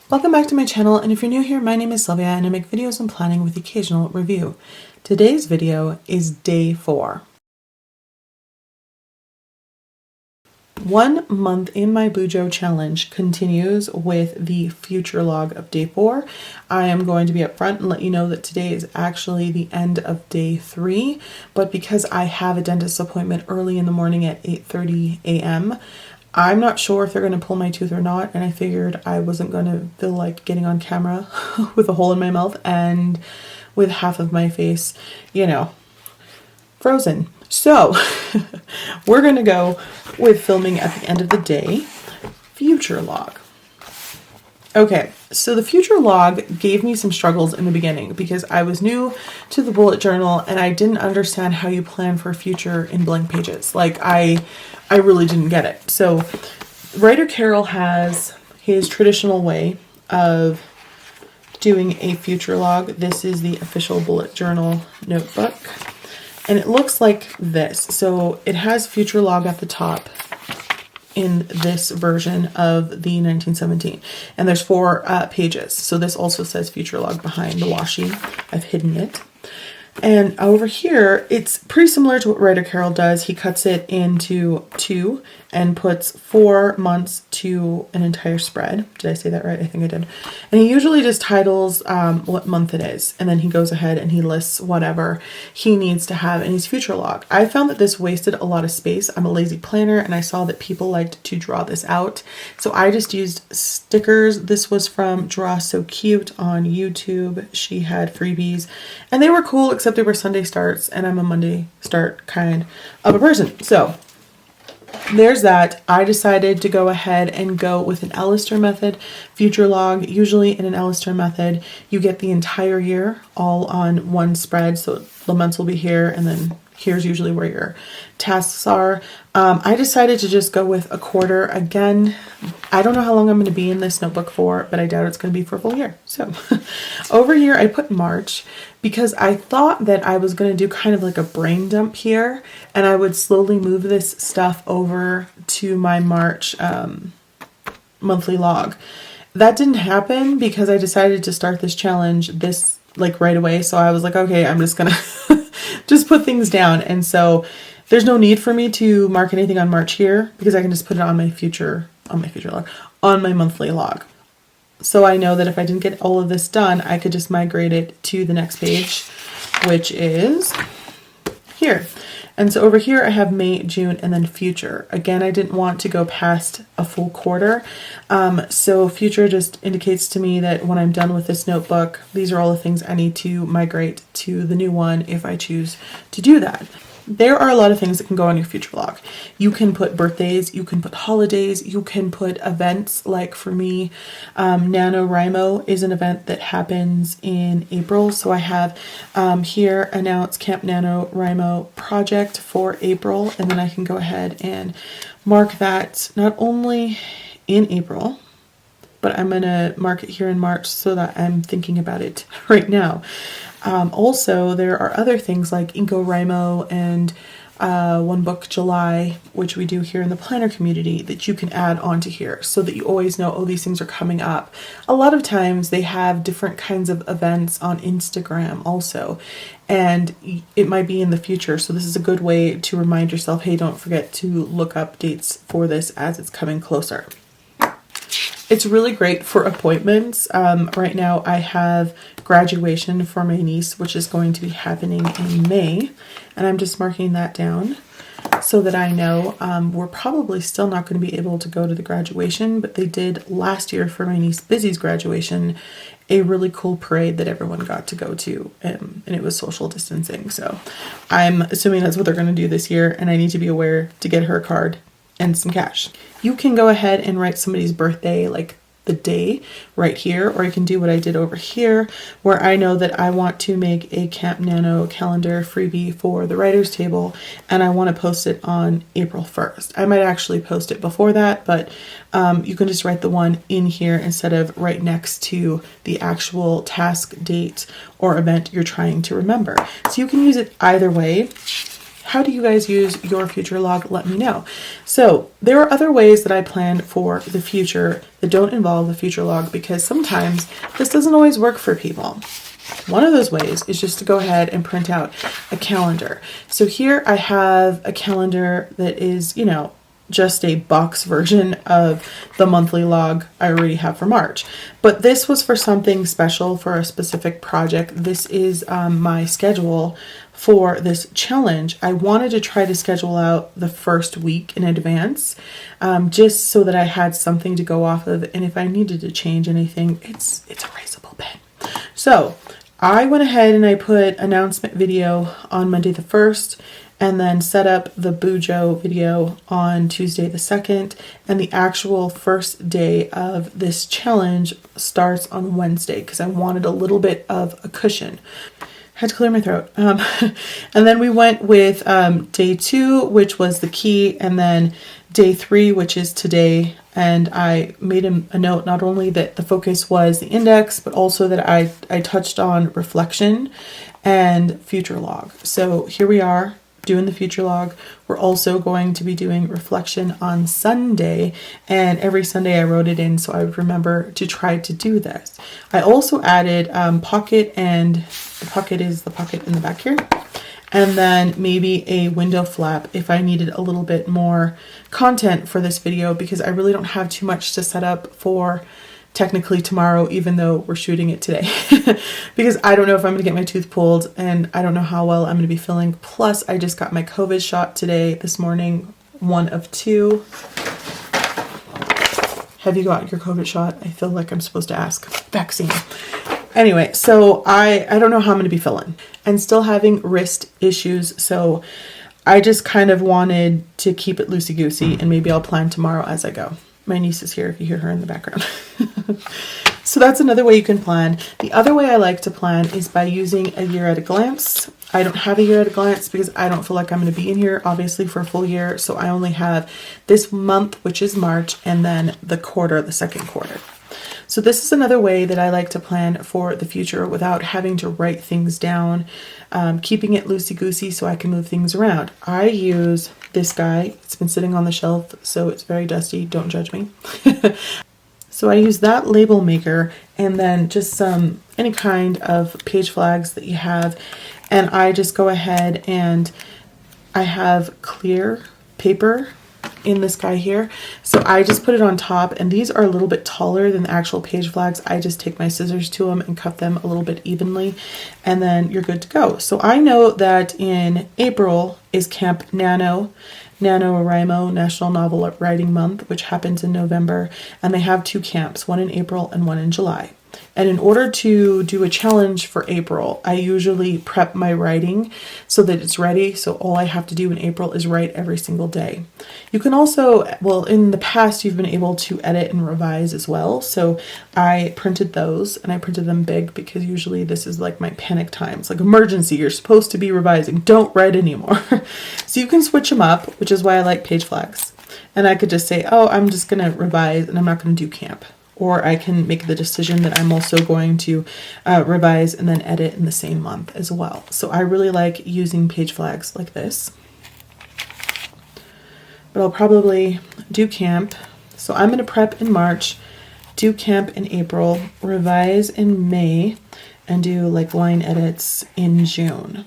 Welcome back to my channel, and if you're new here, my name is Sylvia and I make videos on planning with occasional review. Today's video is day 4. 1 month in my Bujo challenge continues with the future log of day 4. I am going to be upfront and let you know that today is actually the end of day 3, but because I have a dentist appointment early in the morning at 8:30 a.m., I'm not sure if they're going to pull my tooth or not, and I figured I wasn't going to feel like getting on camera with a hole in my mouth and with half of my face, frozen. So we're going to go with filming at the end of the day, future log. Okay, so the future log gave me some struggles in the beginning because I was new to the bullet journal and I didn't understand how you plan for a future in blank pages. Like I really didn't get it. So writer Carol has his traditional way of doing a future log. This is the official bullet journal notebook and it looks like this. So it has future log at the top in this version of the 1917, and there's 4 pages. So this also says future log behind the washi. I've hidden it. And over here, it's pretty similar to what writer Carol does. He cuts it into 2 and puts 4 months to an entire spread. Did I say that right? I think I did. And he usually just titles what month it is. And then he goes ahead and he lists whatever he needs to have in his future log. I found that this wasted a lot of space. I'm a lazy planner and I saw that people liked to draw this out. So I just used stickers. This was from Draw So Cute on YouTube. She had freebies and they were cool, except they were Sunday starts and I'm a Monday start kind of a person. So there's that. I decided to go ahead and go with an Alistair method future log. Usually in an Alistair method, you get the entire year all on one spread. So the months will be here and then here's usually where your tasks are. I decided to just go with a quarter. Again, I don't know how long I'm going to be in this notebook for, but I doubt it's going to be for a full year. So over here, I put March because I thought that I was going to do kind of like a brain dump here and I would slowly move this stuff over to my March monthly log. That didn't happen because I decided to start this challenge right away. So I was like, okay, I'm just going to just put things down. And so there's no need for me to mark anything on March here because I can just put it on my future log, on my monthly log. So I know that if I didn't get all of this done, I could just migrate it to the next page, which is here. And so over here I have May, June, and then future. Again, I didn't want to go past a full quarter. So future just indicates to me that when I'm done with this notebook, these are all the things I need to migrate to the new one if I choose to do that. There are a lot of things that can go on your future log. You can put birthdays, you can put holidays, you can put events. Like for me, NaNoWriMo is an event that happens in April. So I have here announce Camp NaNoWriMo project for April. And then I can go ahead and mark that not only in April, but I'm going to mark it here in March so that I'm thinking about it right now. Also, there are other things like InkoWriMo and One Book July, which we do here in the planner community, that you can add onto here so that you always know, oh, these things are coming up. A lot of times they have different kinds of events on Instagram also, and it might be in the future. So this is a good way to remind yourself, hey, don't forget to look up dates for this as it's coming closer. It's really great for appointments. Right now I have graduation for my niece, which is going to be happening in May. And I'm just marking that down so that I know we're probably still not going to be able to go to the graduation, but they did last year for my niece Busy's graduation, a really cool parade that everyone got to go to, and it was social distancing. So I'm assuming that's what they're going to do this year, and I need to be aware to get her a card and some cash. You can go ahead and write somebody's birthday, like the day right here, or you can do what I did over here where I know that I want to make a Camp Nano calendar freebie for the writer's table and I want to post it on April 1st. I might actually post it before that, but you can just write the one in here instead of right next to the actual task date or event you're trying to remember. So you can use it either way. How do you guys use your future log? Let me know. So there are other ways that I plan for the future that don't involve the future log, because sometimes this doesn't always work for people. One of those ways is just to go ahead and print out a calendar. So here I have a calendar that is, just a box version of the monthly log I already have for March. But this was for something special, for a specific project. This is my schedule for this challenge. I wanted to try to schedule out the first week in advance, just so that I had something to go off of. And if I needed to change anything, it's erasable pen. So I went ahead and I put announcement video on Monday the 1st, and then set up the Bujo video on Tuesday the 2nd, and the actual first day of this challenge starts on Wednesday, because I wanted a little bit of a cushion. Had to clear my throat. And then we went with day 2, which was the key, and then day 3, which is today. And I made a note not only that the focus was the index, but also that I touched on reflection and future log. So here we are doing the future log. We're also going to be doing reflection on Sunday, and every Sunday I wrote it in so I would remember to try to do this. I also added pocket, and the pocket is the pocket in the back here, and then maybe a window flap if I needed a little bit more content for this video, because I really don't have too much to set up for technically tomorrow, even though we're shooting it today, because I don't know if I'm gonna get my tooth pulled, and I don't know how well I'm gonna be feeling. Plus I just got my COVID shot this morning, 1 of 2. Have you got your COVID shot? I feel like I'm supposed to ask. Vaccine. Anyway, so I don't know how I'm gonna be feeling, and still having wrist issues, so I just kind of wanted to keep it loosey-goosey, and maybe I'll plan tomorrow as I go. My niece is here if you hear her in the background. So that's another way you can plan. The other way I like to plan is by using a year at a glance. I don't have a year at a glance because I don't feel like I'm going to be in here, obviously, for a full year. So I only have this month, which is March, and then the second quarter. So this is another way that I like to plan for the future without having to write things down, keeping it loosey-goosey so I can move things around. I use this guy. It's been sitting on the shelf, so it's very dusty. Don't judge me. So I use that label maker, and then just any kind of page flags that you have. And I just go ahead and I have clear paper in this guy here. So I just put it on top, and these are a little bit taller than the actual page flags. I just take my scissors to them and cut them a little bit evenly, and then you're good to go. So I know that in April is Camp NaNoWriMo, National Novel Writing Month, which happens in November, and they have 2 camps, one in April and one in July. And in order to do a challenge for April, I usually prep my writing so that it's ready. So all I have to do in April is write every single day. You can also, in the past, you've been able to edit and revise as well. So I printed those, and I printed them big because usually this is like my panic time. It's like emergency. You're supposed to be revising. Don't write anymore. So you can switch them up, which is why I like page flags. And I could just say, oh, I'm just going to revise and I'm not going to do camp. Or I can make the decision that I'm also going to revise and then edit in the same month as well. So I really like using page flags like this. But I'll probably do camp. So I'm going to prep in March, do camp in April, revise in May, and do like line edits in June.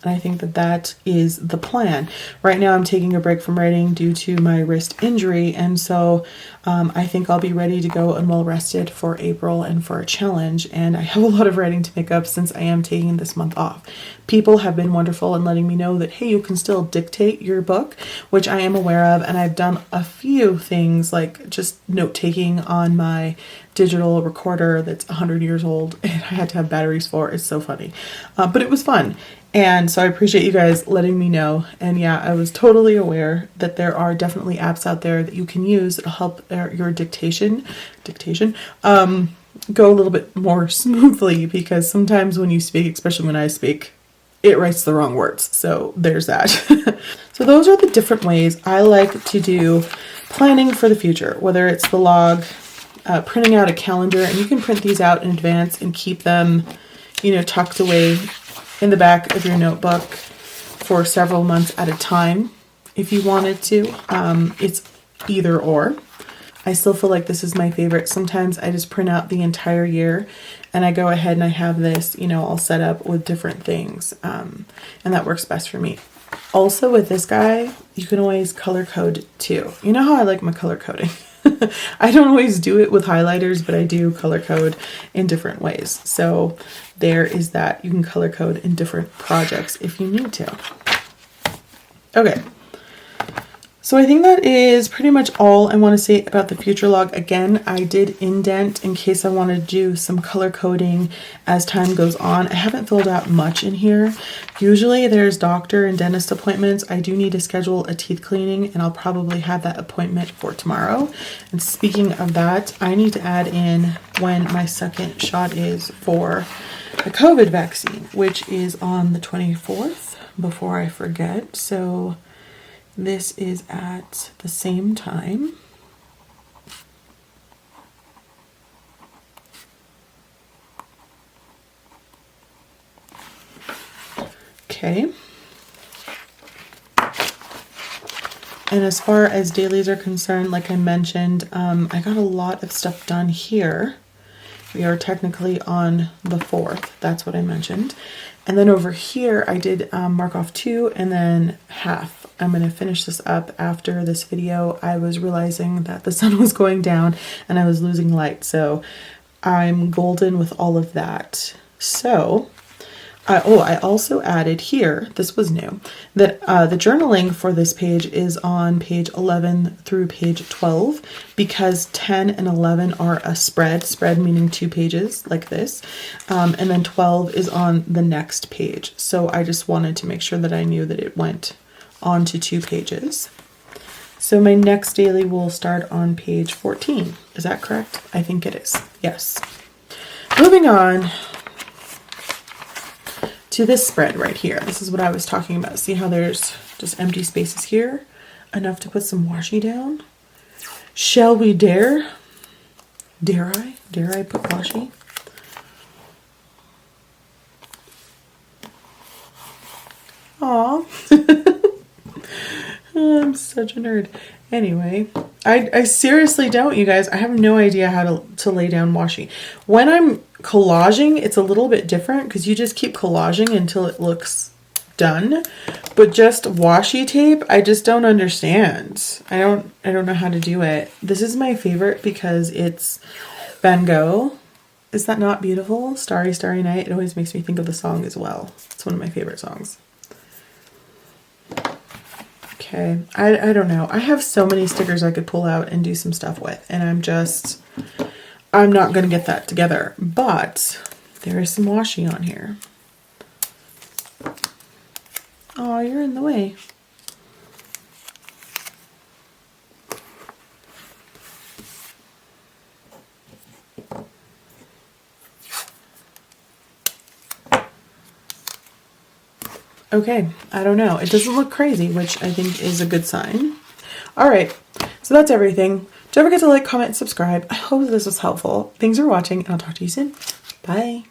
And I think that that is the plan. Right now I'm taking a break from writing due to my wrist injury, and so I think I'll be ready to go and well rested for April and for a challenge. And I have a lot of writing to make up since I am taking this month off. People have been wonderful in letting me know that, hey, you can still dictate your book, which I am aware of, and I've done a few things like just note-taking on my digital recorder that's 100 years old and I had to have batteries for. It's so funny. But it was fun. And so I appreciate you guys letting me know. And yeah, I was totally aware that there are definitely apps out there that you can use that'll help your dictation go a little bit more smoothly, because sometimes when you speak, especially when I speak, it writes the wrong words. So there's that. So those are the different ways I like to do planning for the future, whether it's the log, printing out a calendar, and you can print these out in advance and keep them, tucked away in the back of your notebook for several months at a time if you wanted to. It's either or. I still feel like this is my favorite. Sometimes I just print out the entire year and I go ahead and I have this, you know, all set up with different things. And that works best for me. Also with this guy, you can always color code too. You know how I like my color coding. I don't always do it with highlighters, but I do color code in different ways. So there is that. You can color code in different projects if you need to. Okay. So I think that is pretty much all I want to say about the future log. Again, I did indent in case I want to do some color coding as time goes on. I haven't filled out much in here. Usually there's doctor and dentist appointments. I do need to schedule a teeth cleaning and I'll probably have that appointment for tomorrow. And speaking of that, I need to add in when my second shot is for the COVID vaccine, which is on the 24th, before I forget. So this is at the same time. Okay. And as far as dailies are concerned, like I mentioned, I got a lot of stuff done here. We are technically on the 4th. That's what I mentioned. And then over here, I did mark off 2 and then half. I'm going to finish this up after this video. I was realizing that the sun was going down and I was losing light. So I'm golden with all of that. So, I also added here, this was new, that the journaling for this page is on page 11 through page 12 because 10 and 11 are a spread meaning 2 pages like this, and then 12 is on the next page. So I just wanted to make sure that I knew that it went onto 2 pages. So my next daily will start on page 14. Is that correct? I think it is. Yes. Moving on to this spread right here. This is what I was talking about. See how there's just empty spaces here? Enough to put some washi down. Shall we dare? Dare I? Dare I put washi? Aw. I'm such a nerd. Anyway, I seriously don't, you guys. I have no idea how to lay down washi. When I'm collaging, it's a little bit different because you just keep collaging until it looks done. But just washi tape, I just don't understand. I don't know how to do it. This is my favorite because it's Van Gogh. Is that not beautiful? Starry, Starry Night. It always makes me think of the song as well. It's one of my favorite songs. Okay, I don't know. I have so many stickers I could pull out and do some stuff with, and I'm not going to get that together, but there is some washi on here. Oh, you're in the way. Okay, I don't know. It doesn't look crazy, which I think is a good sign. All right, so that's everything. Don't forget to like, comment, and subscribe. I hope this was helpful. Thanks for watching, and I'll talk to you soon. Bye.